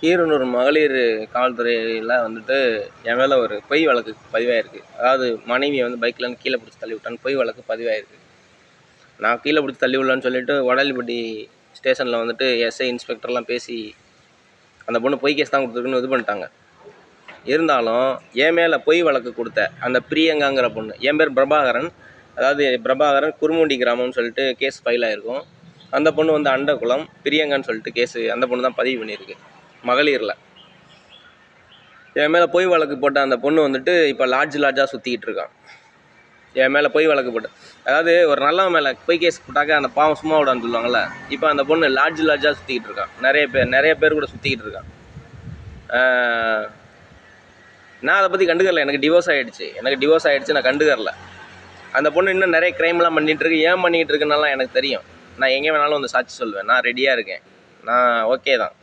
கீரனூர் மகளிர் காவல்துறையில் வந்துட்டு என் மேலே ஒரு பொய் வழக்கு பதிவாயிருக்கு. அதாவது மனைவியை வந்து பைக்லேருந்து கீழே பிடிச்சி தள்ளி விட்டான்னு பொய் வழக்கு பதிவாயிருக்கு. நான் கீழே பிடிச்சி தள்ளி விடலான்னு சொல்லிட்டு வடாலிப்பட்டி ஸ்டேஷனில் வந்துட்டு எஸ்ஐ இன்ஸ்பெக்டர்லாம் பேசி அந்த பொண்ணு பொய் கேஸ் தான் கொடுத்துருக்குன்னு இது பண்ணிட்டாங்க. இருந்தாலும் என் மேலே பொய் வழக்கு கொடுத்த அந்த பிரியங்காங்கிற பொண்ணு, என் பேர் பிரபாகரன், அதாவது பிரபாகரன் குருமுண்டி கிராமம்னு சொல்லிட்டு கேஸ் ஃபைல் ஆகிருக்கும். அந்த பொண்ணு வந்து அண்டகுளம் பிரியங்கான்னு சொல்லிட்டு கேஸு அந்த பொண்ணு தான் பதிவு பண்ணியிருக்கு மகளிரில். என் மேலே பொய் வழக்கு போட்ட அந்த பொண்ணு வந்துட்டு இப்போ லாட்ஜாக சுற்றிக்கிட்டு இருக்கான். என் மேலே பொய் வழக்கு போட்டு, அதாவது ஒரு நல்லவன் மேலே பொய் கேஸ் போட்டாக்க அந்த பாவம் சும்மா விடான்னு சொல்லுவாங்கள்ல, இப்போ அந்த பொண்ணு லாட்ஜாக சுற்றிக்கிட்டு இருக்கான். நிறைய பேர் கூட சுற்றிக்கிட்டு இருக்கான். நான் அதை பற்றி கண்டுக்கறல. எனக்கு டிவோர்ஸ் ஆகிடுச்சு. நான் கண்டுக்கறல. அந்த பொண்ணு இன்னும் நிறைய க்ரைம்லாம் பண்ணிகிட்ருக்கு. ஏன் பண்ணிகிட்டு இருக்குன்னாலாம் எனக்கு தெரியும். நான் எங்கே வேணாலும் வந்து சாட்சி சொல்லுவேன். நான் ரெடியாக இருக்கேன். நான் ஓகே தான்.